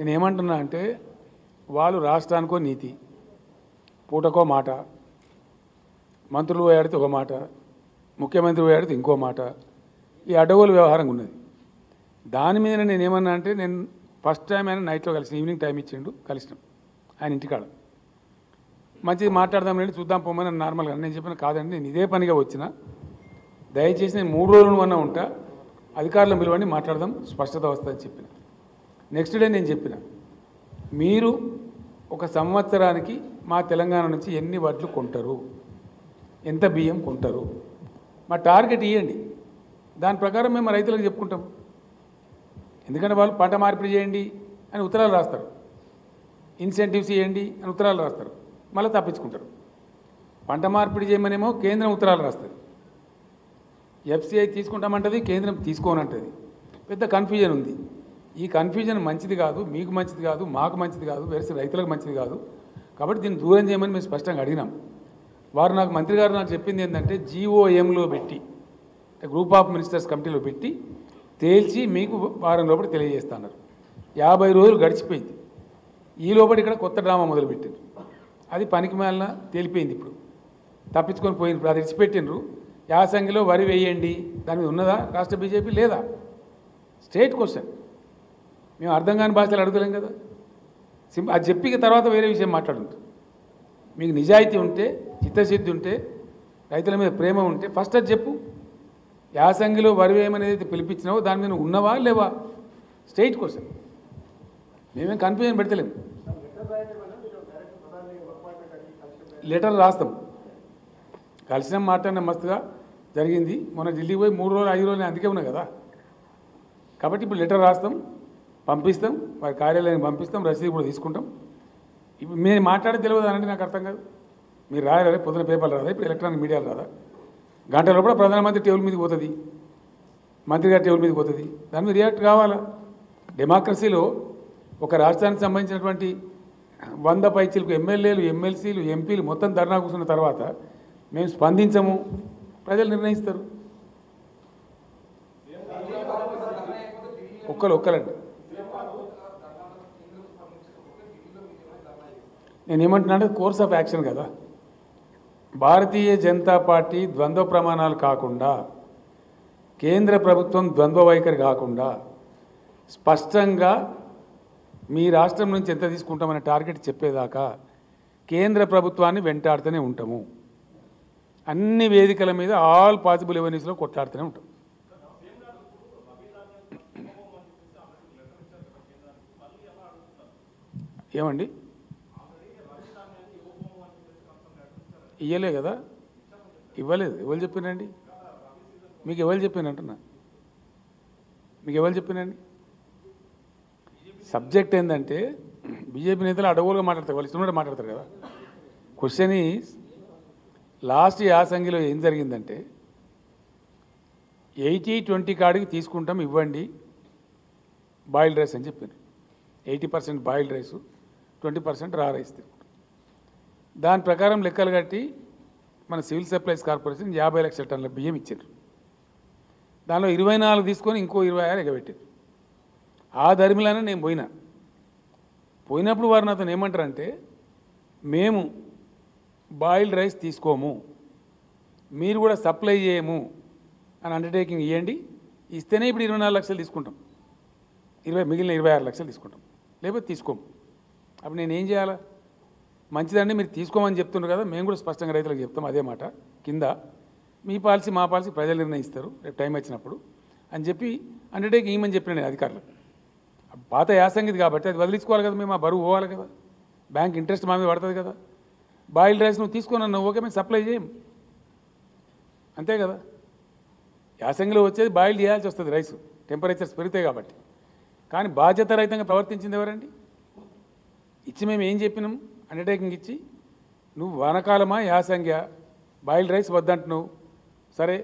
నేనేమంటున్నా అంటే వాళ్ళు రాష్ట్రానికో నీతి, పూటకో మాట, మంత్రులు పోయాడితే ఒక మాట, ముఖ్యమంత్రి పోయాడితే ఇంకో మాట, ఈ అడ్డగోలు వ్యవహారంగా ఉన్నది. దాని మీద నేనేమన్నా అంటే నేను ఫస్ట్ టైం ఆయన నైట్లో కలిసిన, ఈవినింగ్ టైం ఇచ్చిండు, కలిసినాం ఆయన ఇంటికాడ. మంచిది మాట్లాడదాం రండి, చూద్దాం పోమని నార్మల్గా నేను చెప్పిన కాదండి, నేను ఇదే పనిగా వచ్చిన, దయచేసి నేను 3 రోజులు అన్నా ఉంటా, అధికారులను పిలవండి మాట్లాడదాం, స్పష్టత వస్తుందని చెప్పిన. నెక్స్ట్ డే నేను చెప్పిన, మీరు ఒక సంవత్సరానికి మా తెలంగాణ నుంచి ఎన్ని వడ్లు కొంటారు, ఎంత బియ్యం కొంటారు, మా టార్గెట్ ఇవ్వండి, దాని ప్రకారం మేము రైతులకు చెప్పుకుంటాం. ఎందుకంటే వాళ్ళు పంట మార్పిడి చేయండి అని ఉత్తరాలు రాస్తారు, ఇన్సెంటివ్స్ ఇవ్వండి అని ఉత్తరాలు రాస్తారు, మళ్ళీ తప్పించుకుంటారు. పంట మార్పిడి చేయమనేమో కేంద్రం ఉత్తరాలు రాస్తుంది, ఎఫ్సిఐ తీసుకుంటామంటుంది, కేంద్రం తీసుకోనంటుంది. పెద్ద కన్ఫ్యూజన్ ఉంది. ఈ కన్ఫ్యూజన్ మంచిది కాదు, మీకు మంచిది కాదు, మాకు మంచిది కాదు, వేరే రైతులకు మంచిది కాదు. కాబట్టి దీన్ని దూరం చేయమని మేము స్పష్టంగా అడిగినాం. వారు నాకు మంత్రి గారు నాకు చెప్పింది ఏంటంటే GOMలో పెట్టి, గ్రూప్ ఆఫ్ మినిస్టర్స్ కమిటీలో పెట్టి తేల్చి మీకు వారం లోపల తెలియజేస్తున్నారు. 50 రోజులు గడిచిపోయింది. ఈ లోపల ఇక్కడ కొత్త డ్రామా మొదలుపెట్టిండ్రు. అది పనికి మేళన తేలిపోయింది. ఇప్పుడు తప్పించుకొని పోయినప్పుడు అది విడిచిపెట్టిండ్రు. యాసంగిలో వరి వేయండి, దాని మీద ఉన్నదా రాష్ట్ర బీజేపీ? లేదా? State question. మేము అర్థం కాని భాషలు అడుగులేం కదా. అది చెప్పిన తర్వాత వేరే విషయం మాట్లాడుతుంటారు. మీకు నిజాయితీ ఉంటే, చిత్తశుద్ధి ఉంటే, రైతుల మీద ప్రేమ ఉంటే ఫస్ట్ అది చెప్పు. యాసంగిలో వరి వేయమనేది పిలిపించినావో దాని మీద ఉన్నవా లేవా? State question. మేమేం కన్ఫ్యూజన్ పెడతలేము. లెటర్ రాస్తాం, కలిసిన మాట్లాడిన మస్తుగా జరిగింది. మొన్న ఢిల్లీకి పోయి 3 రోజులు 5 రోజులు అందుకే ఉన్నా కదా. కాబట్టి ఇప్పుడు లెటర్ రాస్తాం, పంపిస్తాం, వారి కార్యాలయానికి పంపిస్తాం, రసీదు కూడా తీసుకుంటాం. ఇప్పుడు మీరు మాట్లాడే తెలియదు అనంటే నాకు అర్థం కాదు. మీరు రాయాలి, పొద్దున పేపర్లు రాదా, ఇప్పుడు ఎలక్ట్రానిక్ మీడియాలు రాదా? గంటలో కూడా ప్రధానమంత్రి టేబుల్ మీదకి పోతుంది, మంత్రి గారి టేబుల్ మీదకి పోతుంది. దాని మీద రియాక్ట్ కావాలా? డెమోక్రసీలో ఒక రాష్ట్రానికి సంబంధించినటువంటి 100 పైచీలకు ఎమ్మెల్యేలు, ఎమ్మెల్సీలు, ఎంపీలు మొత్తం ధర్నా కూర్చున్న తర్వాత మేము స్పందించము, ప్రజలు నిర్ణయిస్తారు. ఒక్కరండి. నేనేమంటున్నా అంటే కోర్స్ ఆఫ్ యాక్షన్ కదా. భారతీయ జనతా పార్టీ ద్వంద్వ ప్రమాణాలు కాకుండా, కేంద్ర ప్రభుత్వం ద్వంద్వ వైఖరి కాకుండా స్పష్టంగా మీ రాష్ట్రం నుంచి ఎంత తీసుకుంటామనే టార్గెట్ చెప్పేదాకా కేంద్ర ప్రభుత్వాన్ని వెంటాడుతూనే ఉంటాము. అన్ని వేదికల మీద ఆల్ పాసిబుల్ ఎవెన్యూస్లో కొట్లాడుతూనే ఉంటాం. ఏమండి ఇవ్వలే కదా? ఇవ్వలేదు. ఎవరు చెప్పినండి మీకు? ఎవరు చెప్పినంటున్నా మీకు? ఎవరు చెప్పినండి? సబ్జెక్ట్ ఏంటంటే బీజేపీ నేతలు అడవులుగా మాట్లాడతారు, వాళ్ళు ఇష్టం మాట్లాడతారు కదా. క్వశ్చన్ ఈజ్, లాస్ట్ యాసంగిలో ఏం జరిగిందంటే 80-20 కాడికి తీసుకుంటాం, ఇవ్వండి బాయిల్డ్ రైస్ అని చెప్పారు. 80% బాయిల్డ్ రైసు, 20% రా రైస్ తీసుకుంటాం. దాని ప్రకారం లెక్కలు కట్టి మన సివిల్ సప్లైస్ కార్పొరేషన్ 50 లక్షల టన్నుల బియ్యం ఇచ్చారు. దానిలో 24 తీసుకొని ఇంకో 26 ఎగబెట్టారు. ఆ ధర్మిలానే నేను పోయినప్పుడు వారు నాతో ఏమంటారంటే, మేము బాయిల్డ్ రైస్ తీసుకోము, మీరు కూడా సప్లై చేయము అని అండర్టేకింగ్ ఇవ్వండి, ఇస్తేనే ఇప్పుడు 24 లక్షలు తీసుకుంటాం, మిగిలిన 26 లక్షలు తీసుకుంటాం, లేకపోతే తీసుకోము. అప్పుడు నేను ఏం చేయాలా? మంచిదండి మీరు తీసుకోమని చెప్తున్నారు కదా, మేము కూడా స్పష్టంగా రైతులకు చెప్తాం అదే మాట, కింద మీ పాలసీ మా పాలసీ ప్రజలు నిర్ణయిస్తారు రేపు టైం వచ్చినప్పుడు అని చెప్పి అండర్టేకింగ్ ఇవ్వమని చెప్పిన నేను అధికారులకు. పాత యాసంగిది కాబట్టి అది వదిలించుకోవాలి కదా, మేము ఆ బరువు పోవాలి కదా, బ్యాంక్ ఇంట్రెస్ట్ మా మీద పడుతుంది కదా. బాయిల్డ్ రైస్ నువ్వు తీసుకున్నాను, ఓకే మేము సప్లై చేయం, అంతే కదా. యాసంగిలో వచ్చేది బాయిల్డ్ చేయాల్సి వస్తుంది రైస్, టెంపరేచర్స్ పెరుగుతాయి కాబట్టి. కానీ బాధ్యత రహితంగా ప్రవర్తించింది ఎవరండి? ఇచ్చి మేము ఏం చెప్పినాం, అండర్టేకింగ్ ఇచ్చి నువ్వు వానకాలమా యాసంగ్యా బాయిల్డ్ రైస్ వద్దంటున్నావు, సరే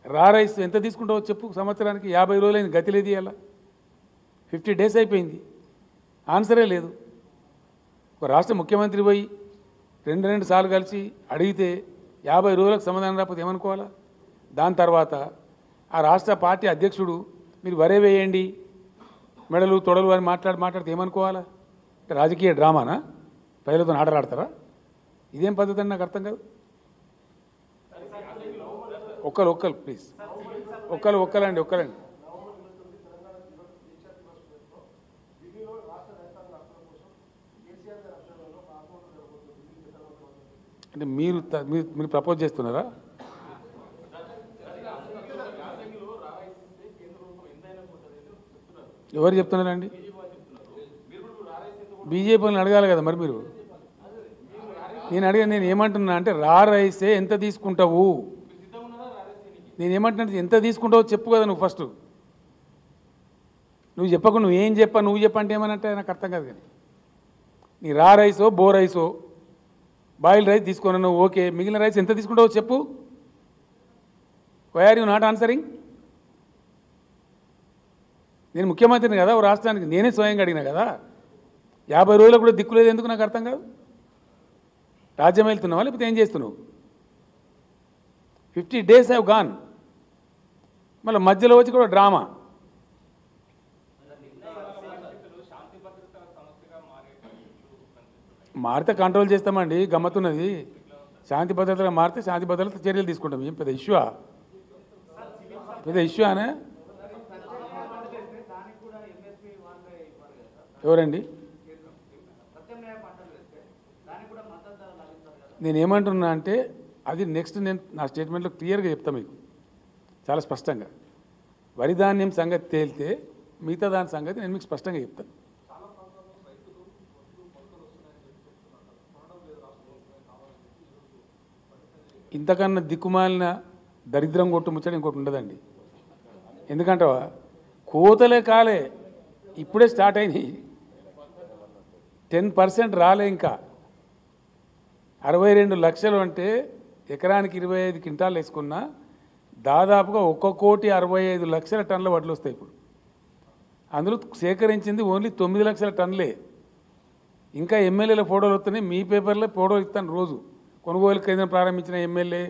రా రైస్ ఎంత తీసుకుంటావో చెప్పు, సంవత్సరానికి 50 రోజులైన గతి లేదు, ఇలా 50 డేస్ అయిపోయింది, ఆన్సరే లేదు. ఒక రాష్ట్ర ముఖ్యమంత్రి పోయి 2 సార్లు కలిసి అడిగితే 50 రోజులకు సమాధానం రాకపోతే ఏమనుకోవాలా? దాని తర్వాత ఆ రాష్ట్ర పార్టీ అధ్యక్షుడు మీరు వరే వేయండి మెడలు తొడలు అని మాట్లాడితే ఏమనుకోవాలా? అంటే రాజకీయ డ్రామానా? ప్రజలతో ఆటలాడతారా? ఇదేం పద్ధతి అని నాకు అర్థం కాదు. ఒక్కరు ప్లీజ్, ఒక్కరండి. అంటే మీరు ప్రపోజ్ చేస్తున్నారా? ఎవరు చెప్తున్నారండి? బీజేపీని అడగాలి కదా మరి మీరు. నేను ఏమంటున్నా అంటే రైసే ఎంత తీసుకుంటావు? నేను ఏమంటున్నా ఎంత తీసుకుంటావో చెప్పు కదా నువ్వు ఫస్ట్. నువ్వు చెప్పకు, నువ్వేం నువ్వు చెప్పంటే ఏమనంటే నాకు అర్థం కాదు. కానీ నీ రైసో బో రైసో బాయిల్ రైస్ తీసుకున్నాను ఓకే, మిగిలిన రైస్ ఎంత తీసుకుంటావో చెప్పు. Why are you not answering? నేను ముఖ్యమంత్రిని కదా ఓ రాష్ట్రానికి, నేనే స్వయంగా అడిగినా కదా. 50 రోజులకు కూడా దిక్కులేదు ఎందుకు నాకు అర్థం కాదు. రాజ్యం వెళ్తున్నావా లేకపోతే ఏం చేస్తున్నావు? 50 days హ్యావ్ గాన్. మళ్ళీ మధ్యలో వచ్చి కూడా డ్రామా. మారితే కంట్రోల్ చేస్తామండి, గమ్మతున్నది. శాంతి భద్రతగా మారితే శాంతి భద్రత చర్యలు తీసుకుంటాం. ఏం పెద్ద ఇష్యూ అనే? ఎవరండి? నేనేమంటున్నా అంటే అది నెక్స్ట్ నేను నా స్టేట్మెంట్లో క్లియర్గా చెప్తాను మీకు చాలా స్పష్టంగా. వరి ధాన్యం సంగతి తేలితే మిగతా దాని సంగతి నేను మీకు స్పష్టంగా చెప్తాను. ఇంతకన్నా దిక్కుమాలిన దరిద్రం కొట్టు ముచ్చట ఇంకోటి ఉండదండి. ఎందుకంటే కోతలే కాలే, ఇప్పుడే స్టార్ట్ అయినాయి. 10% రాలే ఇంకా. 62 లక్షలు అంటే ఎకరానికి 25 క్వింటాలు వేసుకున్నా దాదాపుగా 1,65,00,000 టన్నుల వడ్లు వస్తాయి ఇప్పుడు. అందులో సేకరించింది ఓన్లీ 9 లక్షల టన్నులే. ఇంకా ఎమ్మెల్యేల ఫోటోలు వస్తున్నాయి, మీ పేపర్లో ఫోటోలు ఇస్తాను రోజు. కొనుగోలు కేంద్రం ప్రారంభించిన ఎమ్మెల్యే,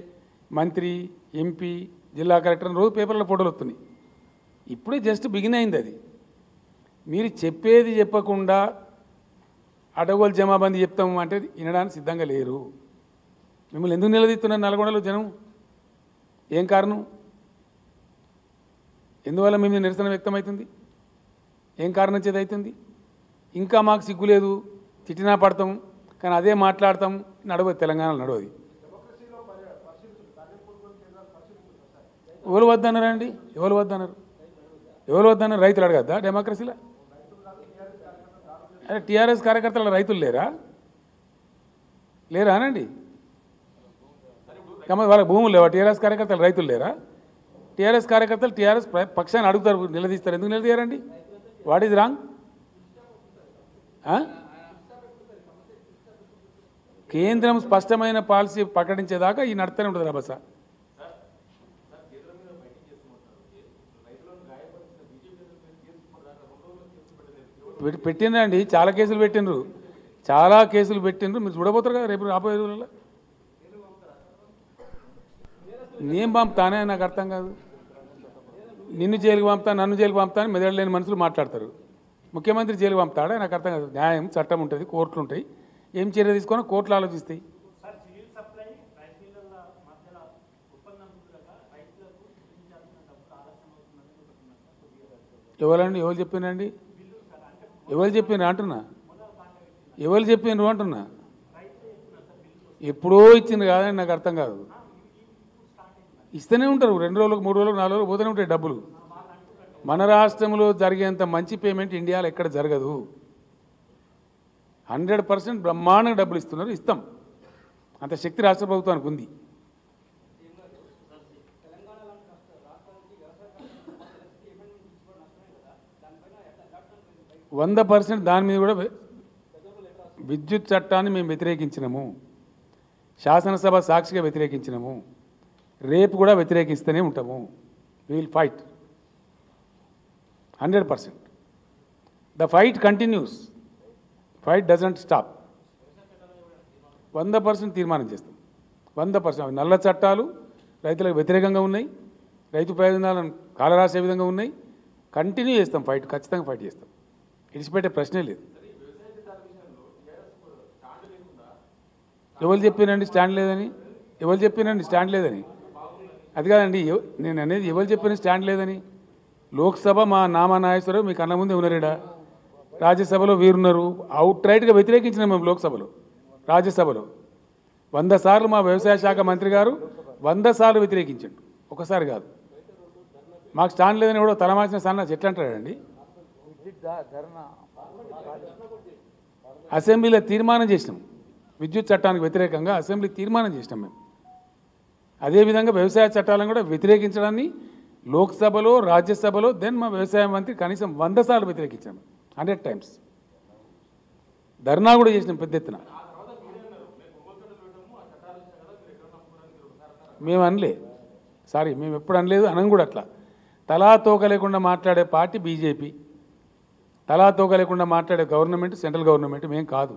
మంత్రి, ఎంపీ, జిల్లా కలెక్టర్ రోజు పేపర్లో ఫోటోలు వస్తున్నాయి. ఇప్పుడే జస్ట్ బిగిన్ అయింది అది. మీరు చెప్పేది చెప్పకుండా అడగోలు జమాబందీ చెప్తాము అంటే వినడానికి సిద్ధంగా లేరు. మిమ్మల్ని ఎందుకు నిలదీస్తున్నారు నల్గొండలో జనం? ఏం కారణం? ఎందువల్ల మేము నిరసన వ్యక్తమవుతుంది? ఏం కారణం చేత అవుతుంది? ఇంకా మాకు సిగ్గు లేదు, తిట్టినా పడతాం, కానీ అదే మాట్లాడతాం. నడవదు, తెలంగాణలో నడవది. ఎవరు వద్దన్నారండి? ఎవరు వద్దన్నారు? రైతులు అడగద్దా డెమోక్రసీలో? అరే టీఆర్ఎస్ కార్యకర్తల రైతులు లేరా అనండి? వాళ్ళకి భూములు లేవా? టీఆర్ఎస్ కార్యకర్తలు రైతులు లేరా? టీఆర్ఎస్ కార్యకర్తలు టీఆర్ఎస్ పక్షాన్ని అడుగుతారు, నిలదీస్తారు. ఎందుకు నిలదీయారండి? What is wrong? కేంద్రం స్పష్టమైన పాలసీ ప్రకటించేదాకా ఈ నడుతూనే ఉంటుంది రభస. పెట్టిండ్రండి, చాలా కేసులు పెట్టిండ్రు. మీరు చూడబోతారు కదా రేపు రాబోయే రోజులలో. నేను పంపుతానే నాకు అర్థం కాదు. నిన్ను జైలుకి పంపుతా, నన్ను జైలుకి పంపుతా అని మెదడలేని మనుషులు మాట్లాడతారు. ముఖ్యమంత్రి జైలుకి పంపుతాడా? నాకు అర్థం కాదు. న్యాయం, చట్టం ఉంటుంది, కోర్టులు ఉంటాయి. ఏం చర్య తీసుకొని కోర్టులు ఆలోచిస్తాయి. ఎవరండి? ఎవరు చెప్పినండి? ఎవరు చెప్పినారు అంటున్నా? ఎప్పుడో ఇచ్చింది కాదని నాకు అర్థం కాదు. ఇస్తూనే ఉంటారు, 2 రోజులకు 3 రోజులకు 4 రోజులకు పోతూనే ఉంటాయి డబ్బులు. మన రాష్ట్రంలో జరిగేంత మంచి పేమెంట్ ఇండియాలో ఎక్కడ జరగదు. 100% బ్రహ్మాండంగా డబ్బులు ఇస్తున్నారు, ఇస్తాం. అంత శక్తి రాష్ట్ర ప్రభుత్వానికి ఉంది. వంద 100% దాని మీద కూడా విద్యుత్ చట్టాన్ని మేము వ్యతిరేకించినాము, శాసనసభ సాక్షిగా వ్యతిరేకించినాము, రేపు కూడా వ్యతిరేకిస్తూనే ఉంటాము. We will fight 100%. The fight continues, fight doesn't stop. 100% తీర్మానం చేస్తాం. 100%. నల్ల చట్టాలు రైతులకు వ్యతిరేకంగా ఉన్నాయి, రైతు ప్రయోజనాలను కాలరాసే విధంగా ఉన్నాయి, కంటిన్యూ చేస్తాం ఫైట్, ఖచ్చితంగా ఫైట్ చేస్తాం, ఇడిచిపెట్టే ప్రశ్నే లేదు. ఎవరు చెప్పినండి స్టాండ్ లేదని? ఎవరు చెప్పినండి స్టాండ్ లేదని? అది కాదండి, నేను అనేది ఎవరు చెప్పిన స్టాండ్ లేదని. లోక్సభ మా నామా నాగేశ్వరరావు మీ కళ్ళ ముందే ఉన్నారేడా, రాజ్యసభలో వీరున్నారు. అవుట్ రైట్గా వ్యతిరేకించినాం మేము లోక్సభలో. రాజ్యసభలో 100 సార్లు మా వ్యవసాయ శాఖ మంత్రి గారు 100 సార్లు వ్యతిరేకించండు, ఒకసారి కాదు. మాకు స్టాండ్ లేదని కూడా తలమాసిన సన్న ఎట్లా అంటాడండి? అసెంబ్లీలో తీర్మానం చేసినాం, విద్యుత్ చట్టానికి వ్యతిరేకంగా అసెంబ్లీ తీర్మానం చేసినాం మేము. అదేవిధంగా వ్యవసాయ చట్టాలను కూడా వ్యతిరేకించడాన్ని లోక్సభలో, రాజ్యసభలో, దెన్ మా వ్యవసాయ మంత్రి కనీసం 100 సార్లు వ్యతిరేకించాం, 100 టైమ్స్. ధర్నా కూడా చేసినాం పెద్ద ఎత్తున. మేము అనలే, సారీ, మేము ఎప్పుడు అనలేదు, అనం కూడా అట్లా. తలా తోక లేకుండా మాట్లాడే పార్టీ బీజేపీ, తలా తోక లేకుండా మాట్లాడే గవర్నమెంట్ సెంట్రల్ గవర్నమెంట్ మేము కాదు.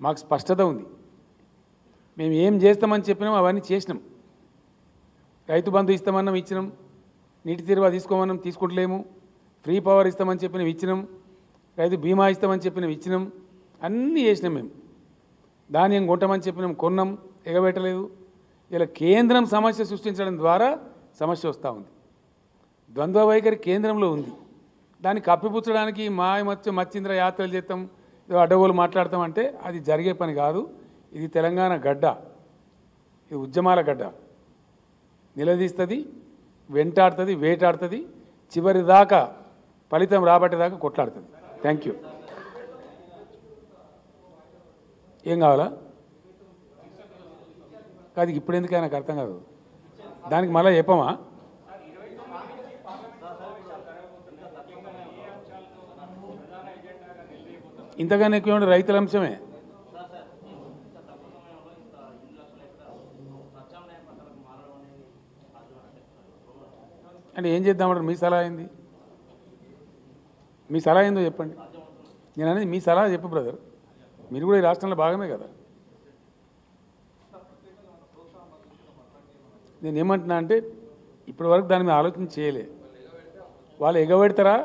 మాకు స్పష్టత ఉంది, మేము ఏం చేస్తామని చెప్పినాం అవన్నీ చేసినాం. రైతు బంధు ఇస్తామన్నాం, ఇచ్చినాం. నీటి తీరువా తీసుకోమన్నాం, తీసుకుంటలేము. ఫ్రీ పవర్ ఇస్తామని చెప్పినాం, ఇచ్చినాం. రైతు బీమా ఇస్తామని చెప్పినాం, ఇచ్చినాం. అన్నీ చేసినాం మేము. ధాన్యం కొంటామని చెప్పినాం, కొన్నాం, ఎగబెట్టలేదు. ఇలా కేంద్రం సమస్య సృష్టించడం ద్వారా సమస్య వస్తూ ఉంది. ద్వంద్వ వైఖరి కేంద్రంలో ఉంది. దాన్ని కప్పిపుచ్చడానికి మచ్చింద్ర యాత్రలు చేస్తాం, అడ్డగోలు మాట్లాడతామంటే అది జరిగే పని కాదు. ఇది తెలంగాణ గడ్డ, ఇది ఉద్యమాల గడ్డ. నిలదీస్తుంది, వెంటాడుతుంది, వేటాడుతుంది, చివరి దాకా ఫలితం రాబట్టేదాకా కొట్లాడుతుంది. Thank you. ఏం కావాలా? అది ఇప్పుడు ఎందుకు నాకు అర్థం కాదు. దానికి మళ్ళీ చెప్పమా? ఇంతకన్నా ఎక్కువ రైతుల అంశమే. అంటే ఏం చేద్దామంటారు? మీ సలహా ఏంది? మీ సలహా ఏందో చెప్పండి. నేను అనేది మీ సలహా చెప్పు బ్రదర్, మీరు కూడా ఈ రాష్ట్రంలో భాగమే కదా. నేను ఏమంటున్నా అంటే ఇప్పటి వరకు దాని మీద ఆలోచన చేయలే. వాళ్ళు ఎగబెడతారా,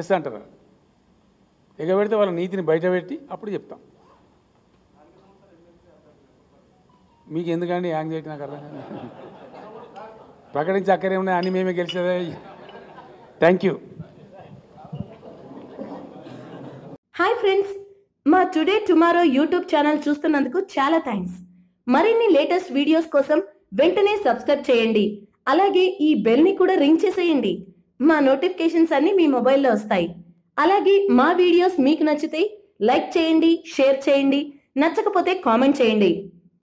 ఎస్ అంటారా? ఎగబెడితే వాళ్ళ నీతిని బయటపెట్టి అప్పుడు చెప్తాం. మీకు ఎందుకండి యాంగ్జైటీ? నాకు అర్థం కాదు. ప్రకటించి అక్కడే ఉన్నాయి, అన్ని మేమే గెలిచేదే. Thank you. హాయ్ ఫ్రెండ్స్, మా టుడే టుమారో యూట్యూబ్ ఛానల్ చూస్తున్నందుకు చాలా థ్యాంక్స్. మరిన్ని లేటెస్ట్ వీడియోస్ కోసం వెంటనే సబ్స్క్రైబ్ చేయండి. అలాగే ఈ బెల్ ని కూడా రింగ్ చేసేయండి. మా నోటిఫికేషన్స్ అన్ని మీ మొబైల్లో వస్తాయి. అలాగే మా వీడియోస్ మీకు నచ్చితే లైక్ చేయండి, షేర్ చేయండి, నచ్చకపోతే కామెంట్ చేయండి.